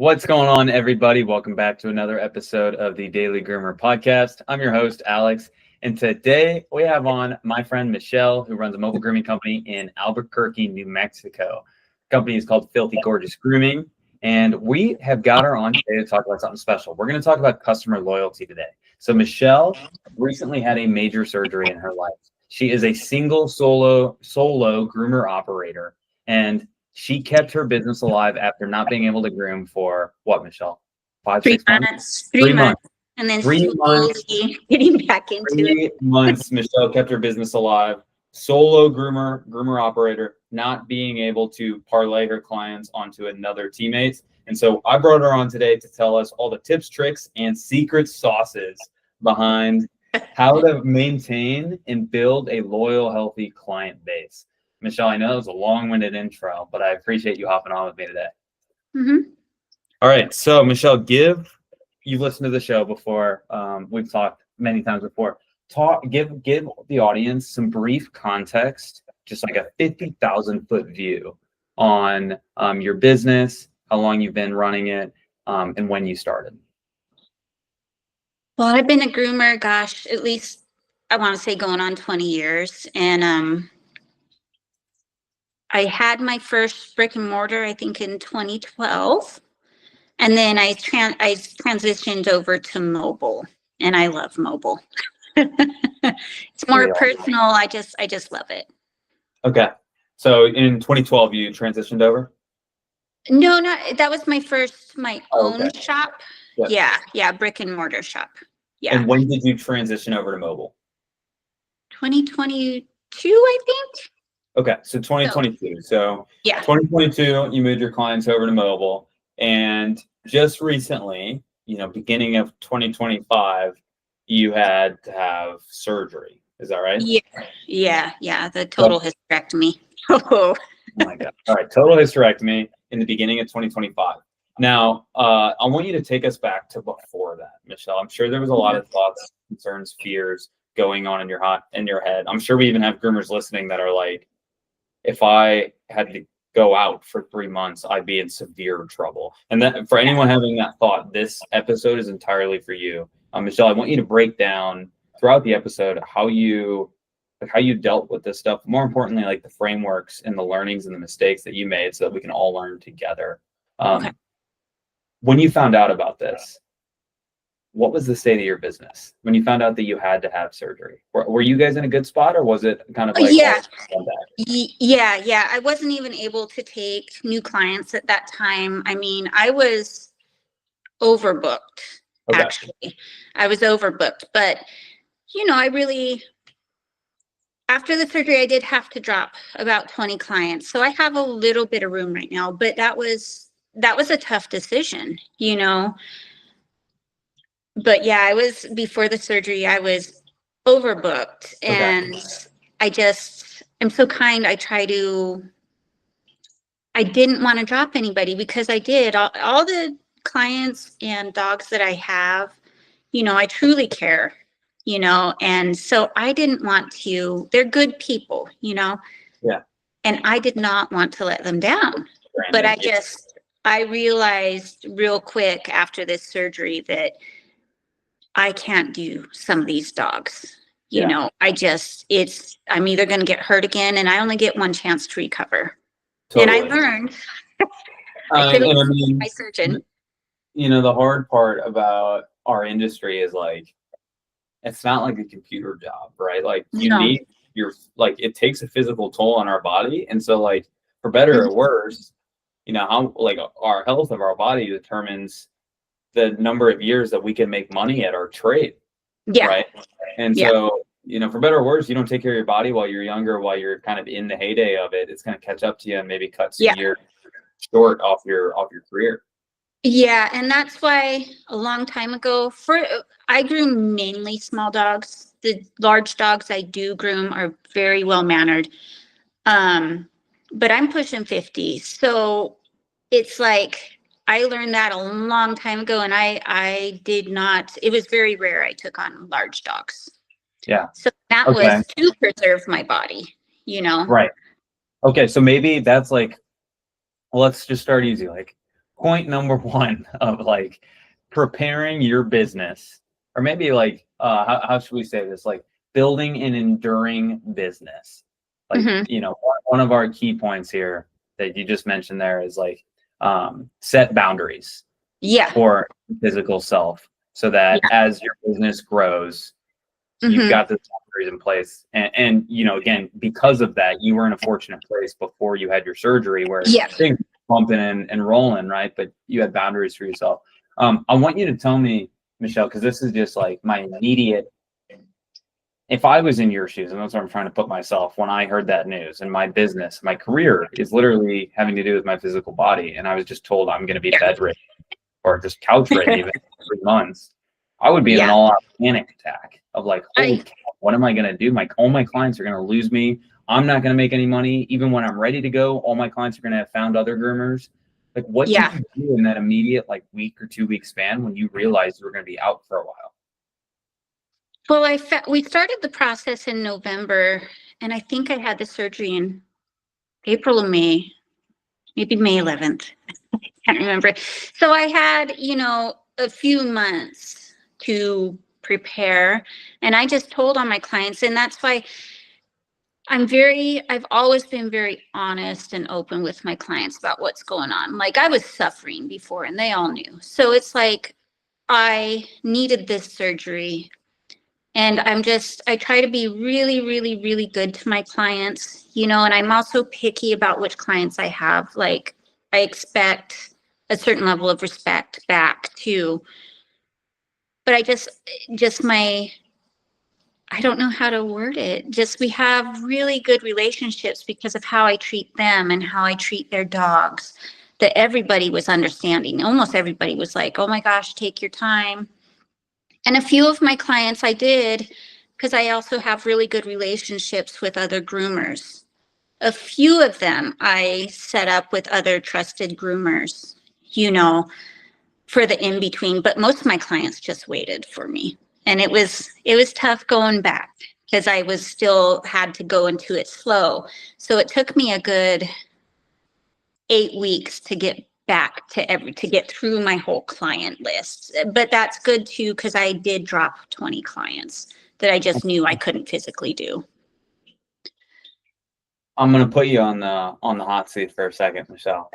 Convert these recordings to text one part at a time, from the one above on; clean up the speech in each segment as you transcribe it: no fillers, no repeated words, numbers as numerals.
What's going on, everybody? Welcome back to another episode of the Daily Groomer podcast. I'm your host, Alex, and today we have on my friend Michelle, who runs a mobile grooming company in Albuquerque, New Mexico. The company is called Filthy Gorgeous Grooming, and we have got her on today to talk about something special. We're going to talk about customer loyalty today. So Michelle recently had a major surgery in her life. She is a single solo groomer operator, and she kept her business alive after not being able to groom for what, Michelle? 6 months? 3 months. And then 3 months. Getting back into 3 months, Michelle kept her business alive. Solo groomer operator, not being able to parlay her clients onto another teammates. And so I brought her on today to tell us all the tips, tricks, and secret sauces behind how to maintain and build a loyal, healthy client base. Michelle, I know it was a long-winded intro, but I appreciate you hopping on with me today. All right. So, Michelle, you've listened to the show before. We've talked many times before. Give the audience some brief context, just like a 50,000-foot view on your business, how long you've been running it, and when you started. Well, I've been a groomer, gosh, at least I want to say going on 20 years. And I had my first brick and mortar, I think, in 2012. And then I transitioned over to mobile, and I love mobile. It's more personal. I just love it. Okay. So in 2012, you transitioned over? No, that was my own okay. shop. Yep. Yeah, brick and mortar shop. Yeah. And when did you transition over to mobile? 2022, I think. Okay, so 2022. So yeah, 2022, you moved your clients over to mobile, and just recently, beginning of 2025, you had to have surgery. Is that right? Yeah. The total hysterectomy. Oh my God! All right, total hysterectomy in the beginning of 2025. Now, I want you to take us back to before that, Michelle. I'm sure there was a lot of thoughts, concerns, fears going on in your head. I'm sure we even have groomers listening that are like, if I had to go out for 3 months, I'd be in severe trouble. And that, for anyone having that thought, this episode is entirely for you. Michelle, I want you to break down throughout the episode how you dealt with this stuff. More importantly, like the frameworks and the learnings and the mistakes that you made so that we can all learn together. Okay. When you found out about this, what was the state of your business when you found out that you had to have surgery? Were you guys in a good spot, or was it kind of like yeah. I wasn't even able to take new clients at that time. I mean, I was overbooked. Okay. Actually, I was overbooked, but after the surgery, I did have to drop about 20 clients. So I have a little bit of room right now, but that was a tough decision, But yeah, before the surgery, I was overbooked, and I'm so kind. I didn't want to drop anybody, because I did all the clients and dogs that I have, I truly care, and so I didn't want to, they're good people, Yeah. And I did not want to let them down. But I realized real quick after this surgery that I can't do some of these dogs. I'm either going to get hurt again, and I only get one chance to recover. Totally. And I learned. My surgeon. The hard part about our industry is like, it's not like a computer job, right? Like it takes a physical toll on our body. And so like, for better or worse, how like our health of our body determines the number of years that we can make money at our trade. Yeah. Right. And so, for better or worse, you don't take care of your body while you're younger, while you're kind of in the heyday of it, it's going to catch up to you and maybe cut some years short off your career. Yeah. And that's why a long time ago I groom mainly small dogs. The large dogs I do groom are very well mannered. But I'm pushing 50. So it's like, I learned that a long time ago, and I did not, it was very rare I took on large dogs. Yeah. So that was to preserve my body, Right. Okay. So maybe that's like, let's just start easy. Like, point number one of like preparing your business, or maybe like how should we say this? Like building an enduring business. Like, Mhm. you know, one of our key points here that you just mentioned there is like set boundaries Yeah. for physical self so that Yeah. as your business grows, you've Mhm. got the boundaries in place. And you know, again, because of that, you were in a fortunate place before you had your surgery where Yeah. things were bumping and rolling, right? But you had boundaries for yourself. I want you to tell me, Michelle, because this is just like my immediate, if I was in your shoes, and that's what I'm trying to put myself when I heard that news, and my business, my career is literally having to do with my physical body. And I was just told I'm going to be bedridden or just couch ridden even for 3 months, I would be in an Yeah. all-out panic attack of like, holy I cow, what am I going to do? All my clients are going to lose me. I'm not going to make any money. Even when I'm ready to go, all my clients are going to have found other groomers. Like, what did yeah. you do in that immediate like week or 2 week span when you realized you were going to be out for a while? Well, we started the process in November, and I think I had the surgery in April or May, maybe May 11th. I can't remember. So I had, a few months to prepare, and I just told all my clients, and that's why I've always been very honest and open with my clients about what's going on. Like I was suffering before, and they all knew. So it's like I needed this surgery. And I try to be really, really, really good to my clients, and I'm also picky about which clients I have. Like, I expect a certain level of respect back too. But I don't know how to word it. Just we have really good relationships because of how I treat them and how I treat their dogs. That everybody was understanding. Almost everybody was like, oh my gosh, take your time. And a few of my clients I did, because I also have really good relationships with other groomers. A few of them I set up with other trusted groomers, for the in between, but most of my clients just waited for me. And it was tough going back because I was still had to go into it slow. So it took me a good 8 weeks to get back to get through my whole client list. But that's good too, because I did drop 20 clients that I just knew I couldn't physically do. I'm going to put you on the hot seat for a second, Michelle.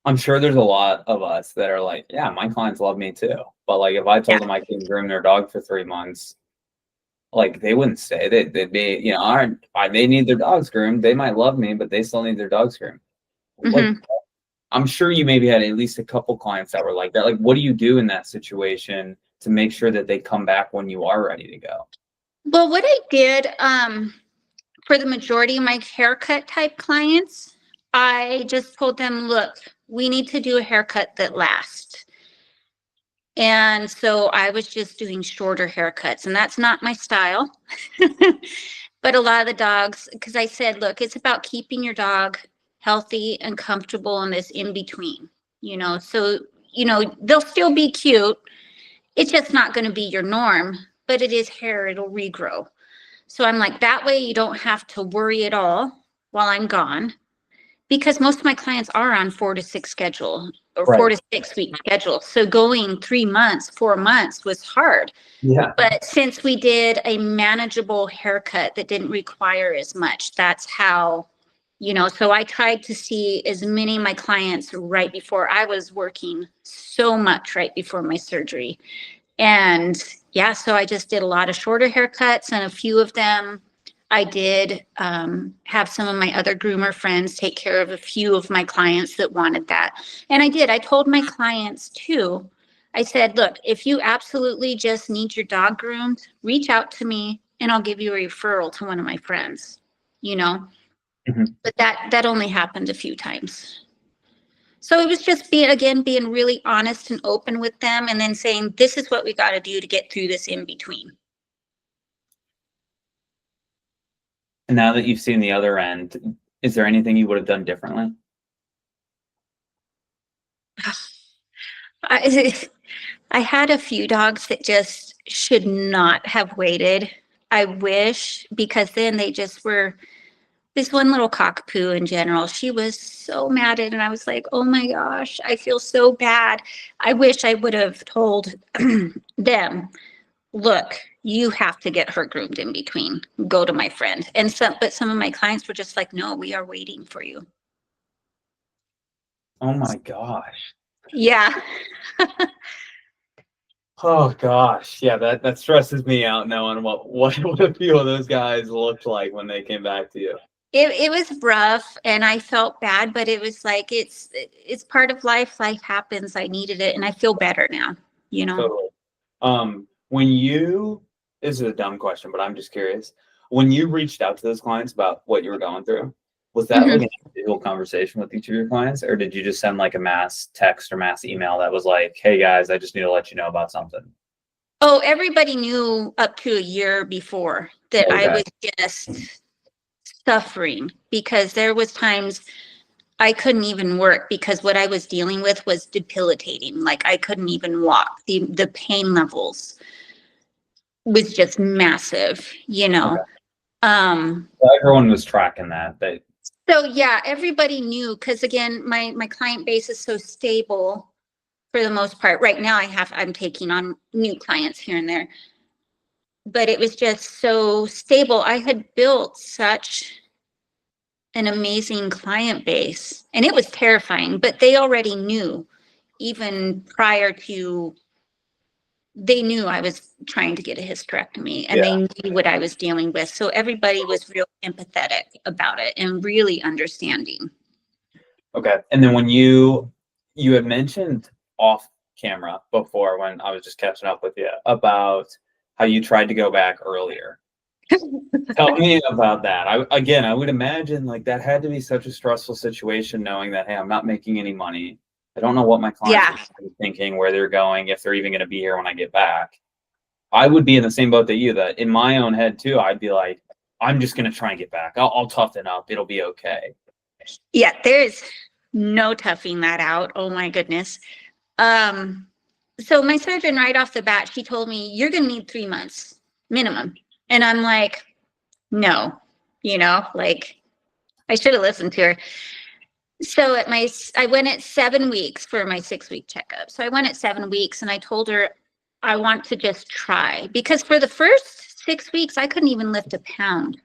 I'm sure there's a lot of us that are like, yeah, my clients love me too. But like, if I told them I couldn't groom their dog for 3 months, like they wouldn't stay. They'd be, all right, they need their dogs groomed. They might love me, but they still need their dogs groomed. Like, Mhm. I'm sure you maybe had at least a couple clients that were like that. Like, what do you do in that situation to make sure that they come back when you are ready to go? Well, what I did for the majority of my haircut type clients, I just told them, look, we need to do a haircut that lasts. And so I was just doing shorter haircuts, and that's not my style. But a lot of the dogs, because I said, look, it's about keeping your dog healthy and comfortable in this in between, So, they'll still be cute. It's just not going to be your norm, but it is hair, it'll regrow. So I'm like, that way you don't have to worry at all while I'm gone, because most of my clients are on 4 to 6 schedule or Right. 4 to 6 week schedule. So going 3 months, 4 months was hard. Yeah. But since we did a manageable haircut that didn't require as much, that's how, so I tried to see as many of my clients right before. I was working so much right before my surgery. And yeah, so I just did a lot of shorter haircuts, and a few of them I did have some of my other groomer friends take care of a few of my clients that wanted that. And I told my clients too, I said, look, if you absolutely just need your dog groomed, reach out to me and I'll give you a referral to one of my friends, Mhm. but that only happened a few times. So it was just being really honest and open with them, and then saying, this is what we got to do to get through this in between. And now that you've seen the other end, is there anything you would have done differently? I, I had a few dogs that just should not have waited. I wish, because then they just were this one little cockapoo in general, she was so mad at it. And I was like, oh my gosh, I feel so bad. I wish I would have told them, look, you have to get her groomed in between. Go to my friend. But some of my clients were just like, no, we are waiting for you. Oh my gosh. Yeah. Oh gosh. Yeah, that stresses me out knowing what a few of those guys looked like when they came back to you. It was rough and I felt bad, but it was like, it's part of life. Life happens. I needed it and I feel better now, you know? Totally. When you, this is a dumb question, but I'm just curious. When you reached out to those clients about what you were going through, was that like an individual conversation with each of your clients, or did you just send like a mass text or mass email that was like, hey guys, I just need to let you know about something? Oh, everybody knew up to a year before that I was just suffering because there was times I couldn't even work because what I was dealing with was debilitating. Like I couldn't even walk. The pain levels was just massive, you know. Everyone was tracking that. So yeah, everybody knew because again, my client base is so stable for the most part. Right now I'm taking on new clients here and there. But it was just so stable. I had built such an amazing client base and it was terrifying, but they already knew even prior to, they knew I was trying to get a hysterectomy and they knew what I was dealing with. So everybody was real empathetic about it and really understanding. Okay. And then when you had mentioned off camera before when I was just catching up with you about how you tried to go back earlier. Tell me about that. I would imagine like that had to be such a stressful situation knowing that, hey, I'm not making any money. I don't know what my clients are thinking, where they're going, if they're even going to be here when I get back. I would be in the same boat that you, that in my own head too, I'd be like, I'm just going to try and get back. I'll toughen up. It'll be okay. Yeah, there's no toughing that out. Oh my goodness. So my surgeon right off the bat, she told me, you're going to need 3 months minimum. And I'm like, no, like I should have listened to her. So I went at 7 weeks for my 6-week checkup. So I went at 7 weeks and I told her I want to just try because for the first 6 weeks, I couldn't even lift a pound.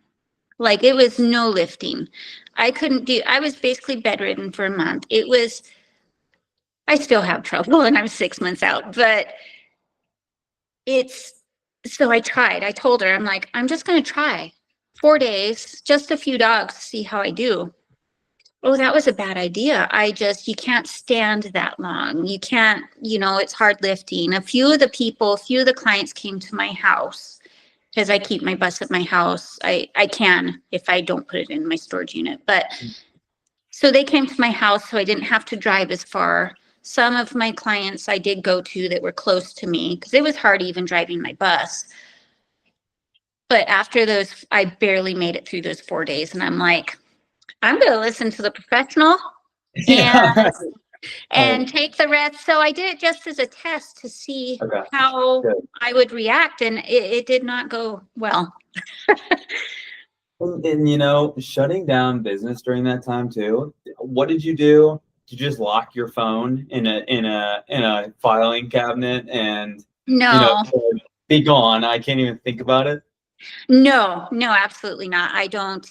Like it was no lifting. I was basically bedridden for a month. I still have trouble and I'm 6 months out, but so I tried. I told her, I'm like, I'm just going to try 4 days, just a few dogs, see how I do. Oh, that was a bad idea. You can't stand that long. You can't, it's hard lifting. A few of the clients came to my house because I keep my bus at my house. I can if I don't put it in my storage unit. But so they came to my house so I didn't have to drive as far. Some of my clients I did go to that were close to me because it was hard even driving my bus. But after those, I barely made it through those 4 days. And I'm like, I'm going to listen to the professional and take the rest. So I did it just as a test to see how I would react. And it did not go well. And shutting down business during that time too, what did you do? Did you just lock your phone in a filing cabinet and be gone? I can't even think about it. No, absolutely not. I don't.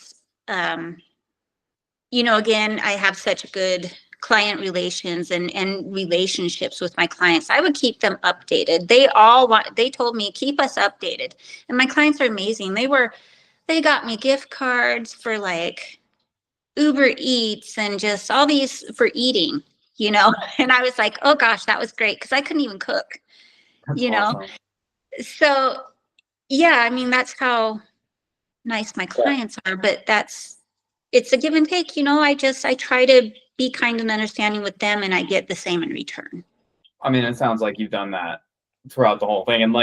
Again, I have such good client relations and relationships with my clients. I would keep them updated. They told me, keep us updated. And my clients are amazing. They got me gift cards for like Uber Eats and just all these for eating, and I was like, oh gosh, that was great. Cause I couldn't even cook, Awesome. So yeah, I mean, that's how nice my clients are, but it's a give and take, I try to be kind and understanding with them and I get the same in return. I mean, it sounds like you've done that throughout the whole thing. And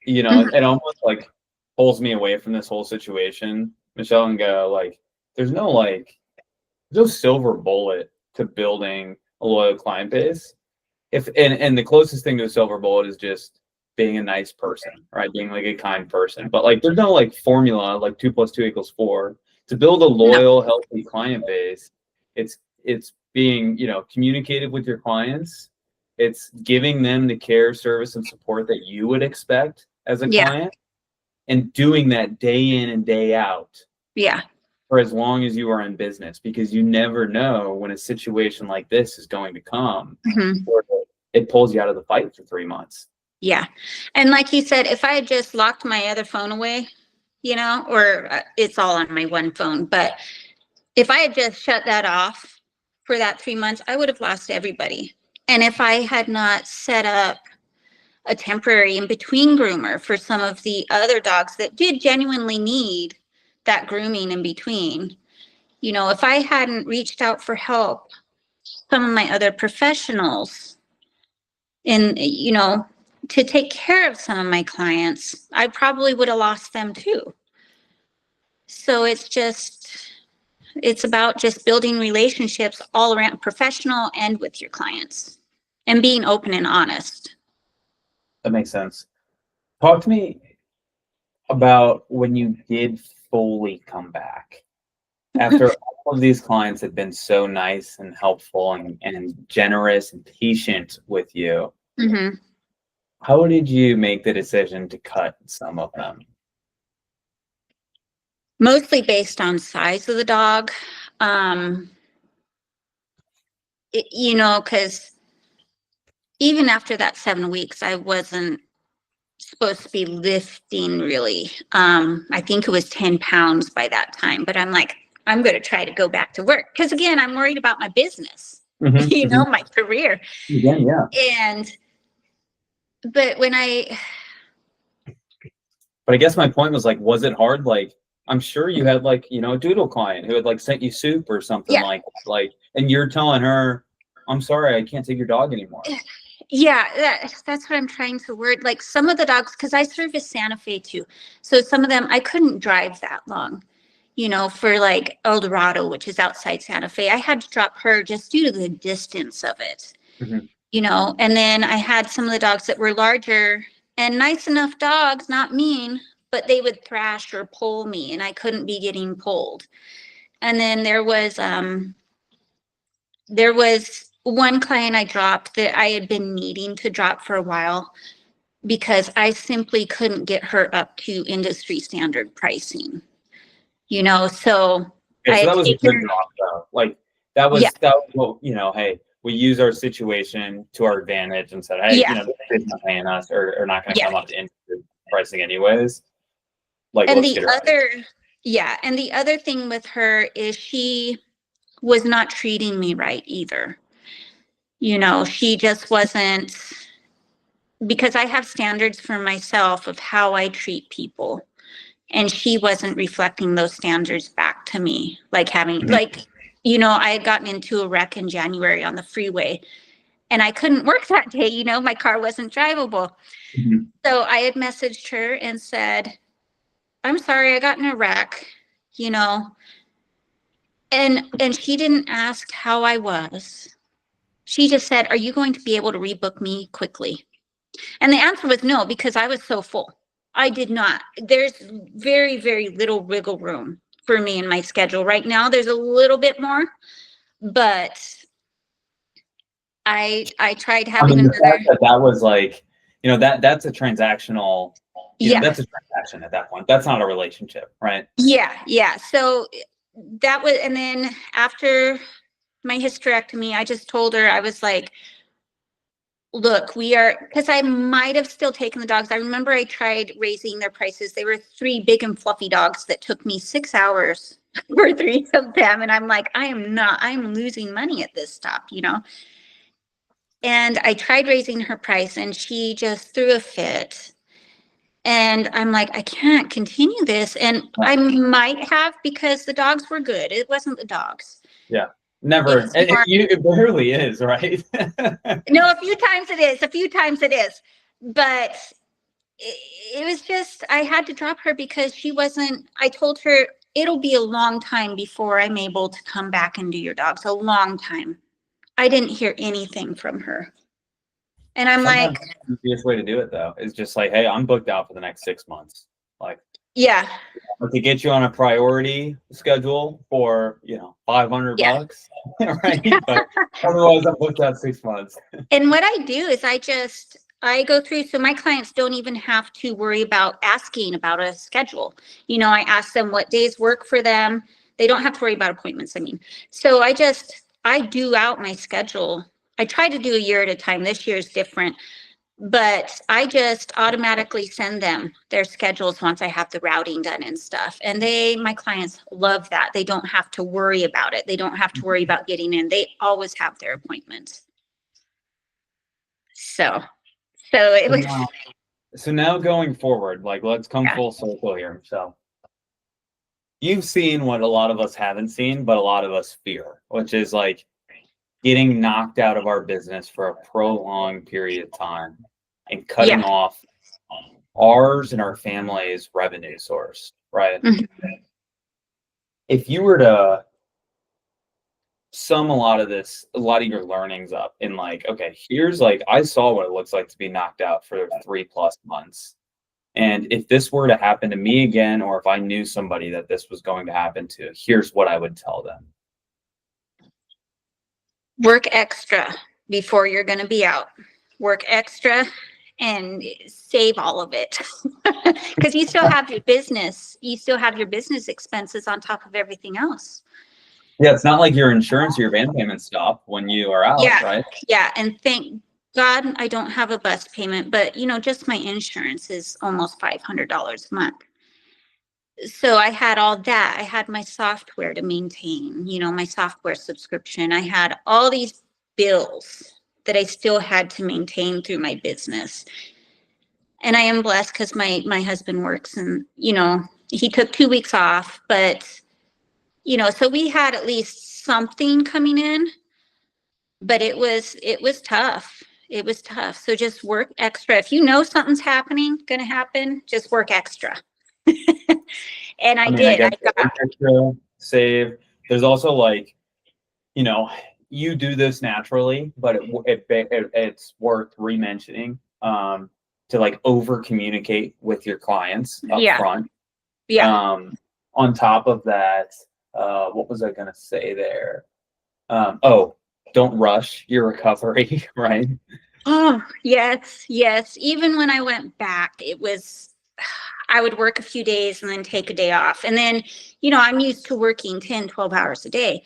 it almost like pulls me away from this whole situation, Michelle, and go like, there's no silver bullet to building a loyal client base. And the closest thing to a silver bullet is just being a nice person, right? Being like a kind person. But like, there's no like formula, like 2 + 2 = 4 To build a loyal, healthy client base, it's being, communicative with your clients. It's giving them the care, service, and support that you would expect as a Yeah. client, and doing that day in and day out. Yeah. For as long as you are in business, because you never know when a situation like this is going to come, or it pulls you out of the fight for 3 months. Yeah. And like you said, if I had just locked my other phone away, or it's all on my one phone, but if I had just shut that off for that 3 months, I would have lost everybody. And if I had not set up a temporary in-between groomer for some of the other dogs that did genuinely need that grooming in between, if I hadn't reached out for help, some of my other professionals in, to take care of some of my clients, I probably would have lost them too. So it's about just building relationships all around, professional and with your clients, and being open and honest. That makes sense. Talk to me about when you did fully come back after all of these clients had been so nice and helpful and generous and patient with you. Mm-hmm. How did you make the decision to cut some of them? Mostly based on size of the dog. Because even after that 7 weeks, I wasn't supposed to be lifting really. I think it was 10 pounds by that time, but I'm like, I'm going to try to go back to work. Because again, I'm worried about my business, my career. Again, yeah. But I guess my point was, like, was it hard? Like, I'm sure you had, like, a doodle client who had, like, sent you soup or something, like, and you're telling her, I'm sorry, I can't take your dog anymore. Yeah, that's what I'm trying to word. Like, some of the dogs, because I service Santa Fe too. So some of them, I couldn't drive that long, for like El Dorado, which is outside Santa Fe. I had to drop her just due to the distance of it, and then I had some of the dogs that were larger and nice enough dogs, not mean, but they would thrash or pull me and I couldn't be getting pulled. And then there was one client I dropped that I had been needing to drop for a while because I simply couldn't get her up to industry standard pricing, so Okay, so that was a good drop, though. Like, that was well, hey, we use our situation to our advantage and said, hey, this kid's not paying us or not going to come up to industry pricing anyways. Like, and let's get her and the other thing with her is she was not treating me right either. She just wasn't, because I have standards for myself of how I treat people. And she wasn't reflecting those standards back to me. Like having, I had gotten into a wreck in January on the freeway and I couldn't work that day. My car wasn't drivable. So I had messaged her and said, I'm sorry, I got in a wreck, and she didn't ask how I was. She just said, are you going to be able to rebook me quickly? And the answer was no, because I was so full. I did not. There's very, very little wiggle room for me in my schedule right now. There's a little bit more, but I tried having the fact that was like, that's a transactional, that's a transaction at that point. That's not a relationship, right? Yeah. So that was, and then after my hysterectomy, I just told her, I was like, look, because I might have still taken the dogs. I remember I tried raising their prices. They were 3 big and fluffy dogs that took me 6 hours for 3 of them. And I'm like, I'm losing money at this stop, And I tried raising her price and she just threw a fit. And I'm like, I can't continue this. And I might have, because the dogs were good. It wasn't the dogs. Yeah. Never. It barely is, right? No, a few times it is. But it was just, I had to drop her because I told her it'll be a long time before I'm able to come back and do your dogs. A long time. I didn't hear anything from her. And I'm Sometimes like, the easiest way to do it, though, is just like, hey, I'm booked out for the next 6 months. Like, yeah. But to get you on a priority schedule for, $500, Yeah. right? But otherwise, I'm booked out 6 months. And what I do is I go through, so my clients don't even have to worry about asking about a schedule. I ask them what days work for them. They don't have to worry about appointments. I mean, so I do out my schedule. I try to do a year at a time. This year is different, but I just automatically send them their schedules once I have the routing done and stuff. And my clients love that. They don't have to worry about it. They don't have to worry about getting in. They always have their appointments. So it was, So now going forward, let's come yeah. full circle here. So you've seen what a lot of us haven't seen, but a lot of us fear, which is getting knocked out of our business for a prolonged period of time and cutting Yeah. off ours and our family's revenue source, right? Mm-hmm. If you were to sum a lot of your learnings up in okay, here's I saw what it looks like to be knocked out for 3+ months. And if this were to happen to me again, or if I knew somebody that this was going to happen to, here's what I would tell them. Work extra before you're going to be out. Work extra and save all of it. Because you still have your business. You still have your business expenses on top of everything else. Yeah, it's not like your insurance or your van payments stop when you are out, right? Yeah, and thank God I don't have a bus payment, but just my insurance is almost $500 a month. So I had all that. I had my software to maintain, my software subscription. I had all these bills that I still had to maintain through my business. And I am blessed because my husband works and, he took 2 weeks off, but, so we had at least something coming in, but it was tough. It was tough. So just work extra. If you know something's going to happen, just work extra. And I did. I got extra, save. There's also you do this naturally, but it's worth re-mentioning to over communicate with your clients up front. Yeah. On top of that, what was I gonna say there? Don't rush your recovery, right? Oh, yes. Even when I went back, I would work a few days and then take a day off. And then, I'm used to working 10, 12 hours a day.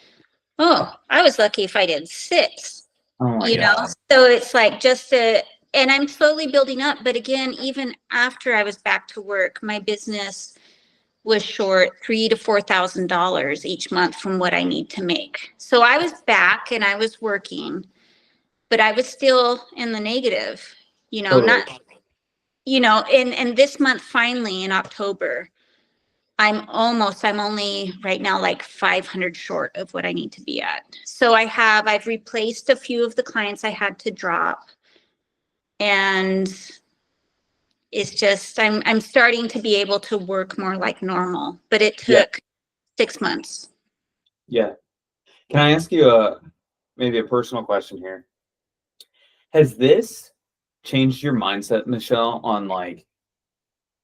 Oh, I was lucky if I did 6, Oh my God. So it's and I'm slowly building up. But again, even after I was back to work, my business was short $3,000 to $4,000 each month from what I need to make. So I was back and I was working, but I was still in the negative, Totally. And this month, finally in October, I'm only right now 500 short of what I need to be at. So I've replaced a few of the clients I had to drop. And it's just, I'm starting to be able to work more like normal, but it took 6 months. Yeah. Can I ask you maybe a personal question here? Has this changed your mindset, Michelle, on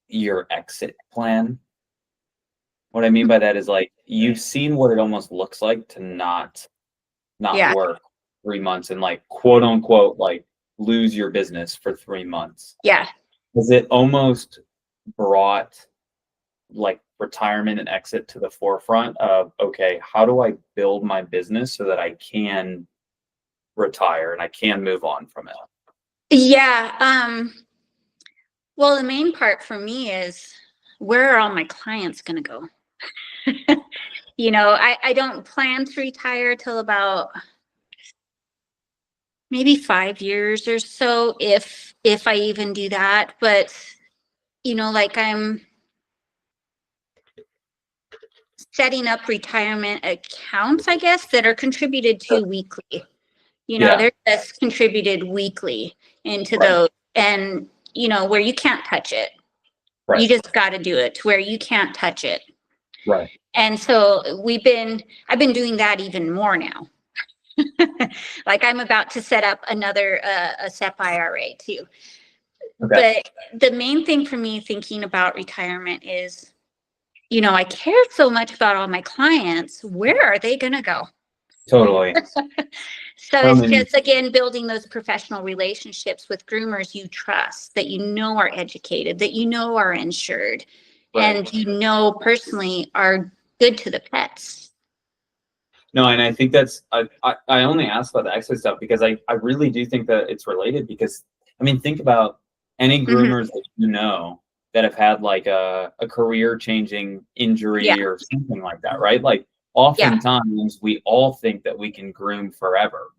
your exit plan? What I mean by that is you've seen what it almost looks like to not work 3 months and quote unquote lose your business for 3 months. Yeah. Has it almost brought retirement and exit to the forefront of, okay, how do I build my business so that I can retire and I can move on from it? Yeah. Well, the main part for me is, where are all my clients going to go? I don't plan to retire till about maybe 5 years or so, if I even do that. But, I'm setting up retirement accounts, I guess, that are contributed to weekly. They're just contributed weekly into those, and, where you can't touch it. Right. You just got to do it to where you can't touch it. Right. And so I've been doing that even more now. I'm about to set up another a SEP IRA too. Okay. But the main thing for me thinking about retirement is, I care so much about all my clients. Where are they going to go? Totally. So it's just, again, building those professional relationships with groomers you trust, that are educated, that are insured, Right. and personally are good to the pets. No, and I think that's I only asked about the exercise stuff because I really do think that it's related because I mean think about any groomers that that have had like a career changing injury or something like that, right? Like oftentimes we all think that we can groom forever.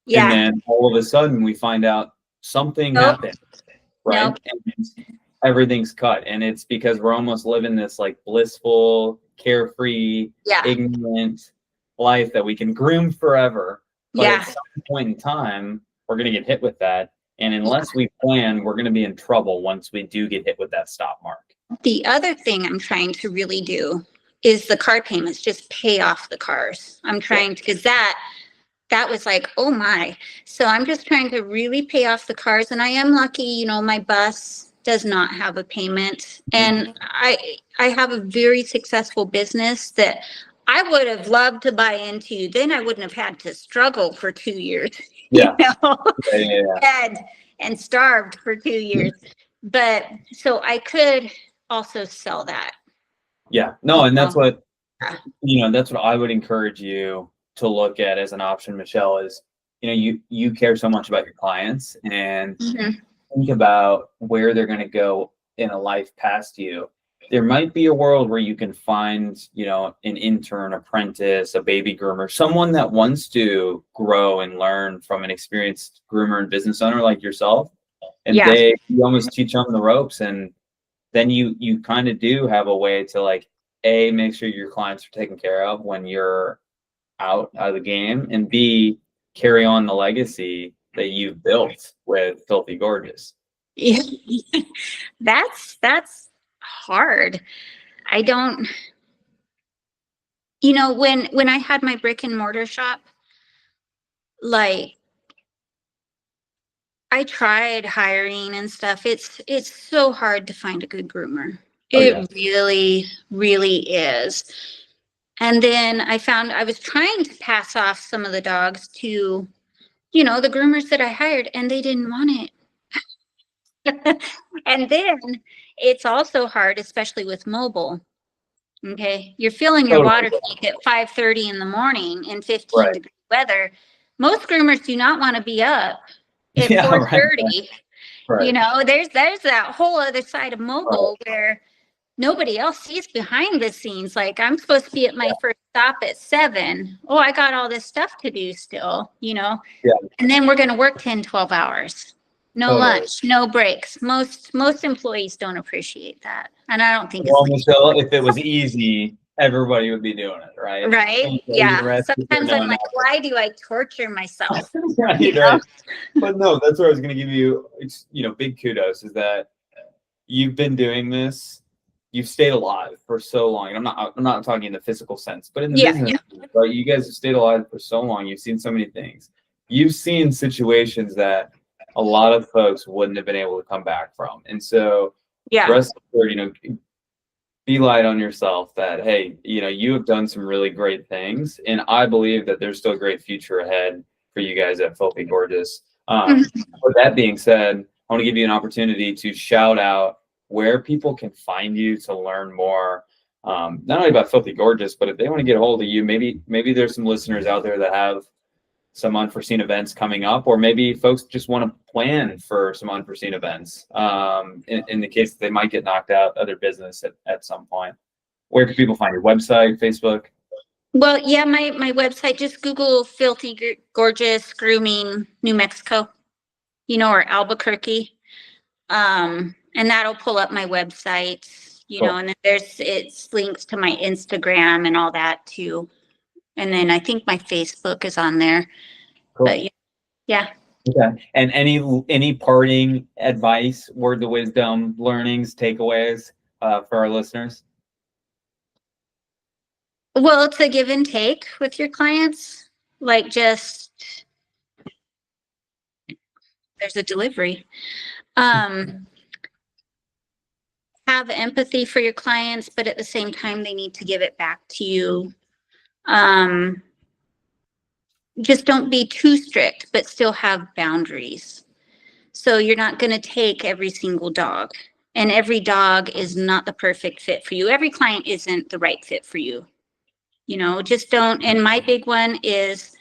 And then all of a sudden we find out something happened, right? Nope. And everything's cut. And it's because we're almost living this like blissful, carefree, ignorant life that we can groom forever. But at some point in time, we're going to get hit with that. And unless we plan, we're going to be in trouble once we do get hit with that stop mark. The other thing I'm trying to really do is the car payments, just pay off the cars. I'm trying to, because that was like, oh my. So I'm just trying to really pay off the cars. And I am lucky, my bus does not have a payment. And I have a very successful business that I would have loved to buy into. Then I wouldn't have had to struggle for 2 years, and starved for 2 years. But so I could also sell that. Yeah, no, and that's what, that's what I would encourage you to look at as an option, Michelle, is, you care so much about your clients and think about where they're going to go in a life past you. There might be a world where you can find, an intern, apprentice, a baby groomer, someone that wants to grow and learn from an experienced groomer and business owner like yourself. And you almost teach them the ropes. And then you kind of do have a way to like, A, make sure your clients are taken care of when you're out of the game, and B, carry on the legacy that you've built with Filthy Gorgeous. Yeah. That's hard. I don't, when I had my brick and mortar shop, like I tried hiring and stuff. It's so hard to find a good groomer. It really, really is. And then I found I was trying to pass off some of the dogs to, the groomers that I hired, and they didn't want it. And then it's also hard, especially with mobile. Okay. You're filling your water tank at 5:30 in the morning in 15-degree weather. Most groomers do not want to be up at 4:30. There's that whole other side of mobile where nobody else sees behind the scenes. Like, I'm supposed to be at my first stop at 7. Oh, I got all this stuff to do still, and then we're going to work 10, 12 hours. No lunch, no breaks. Most employees don't appreciate that. And I don't think Michelle, if it was easy, everybody would be doing it, right? Right? Yeah. Sometimes I'm like, why do I torture myself? Right. But no, that's where I was going to give you, big kudos is that you've been doing this. You've stayed alive for so long. And I'm not talking in the physical sense, but in the business, right? You guys have stayed alive for so long. You've seen so many things. You've seen situations that a lot of folks wouldn't have been able to come back from. And so rest assured, be light on yourself that, hey, you have done some really great things. And I believe that there's still a great future ahead for you guys at Filthy Gorgeous. With that being said, I want to give you an opportunity to shout out where people can find you to learn more, not only about Filthy Gorgeous, but if they want to get a hold of you, maybe there's some listeners out there that have some unforeseen events coming up, or maybe folks just want to plan for some unforeseen events in the case that they might get knocked out of their business at some point. Where can people find your website, Facebook? Well, yeah, my website, just Google Filthy Gorgeous Grooming, New Mexico, or Albuquerque. And that'll pull up my website, and then it's links to my Instagram and all that too. And then I think my Facebook is on there. Cool. But yeah. Okay. And any parting advice, words of wisdom, learnings, takeaways for our listeners? Well, it's a give and take with your clients. Like, just there's a delivery. have empathy for your clients, but at the same time, they need to give it back to you. Just don't be too strict, but still have boundaries. So you're not going to take every single dog, and every dog is not the perfect fit for you. Every client isn't the right fit for you. You know, just don't. And my big one is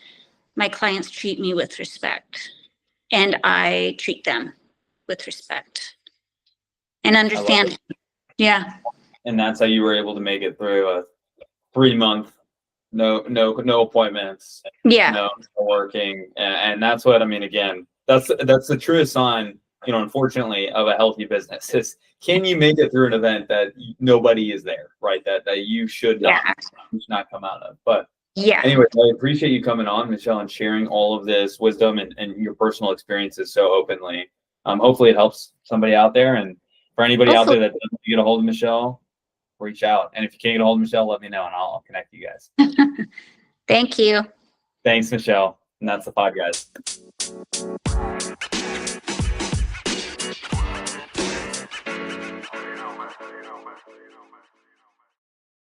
my clients treat me with respect, and I treat them with respect and understand. Yeah. And that's how you were able to make it through a 3-month, no appointments, Yeah. no working. And that's what, I mean, again, that's the truest sign, unfortunately, of a healthy business is, can you make it through an event that nobody is there, right? That you should not come out of. But Yeah. anyway, I appreciate you coming on, Michelle, and sharing all of this wisdom and your personal experiences so openly. Hopefully it helps somebody out there. And for anybody out there that doesn't get a hold of Michelle, reach out. And if you can't get a hold of Michelle, let me know and I'll connect you guys. Thank you. Thanks, Michelle. And that's the pod, guys.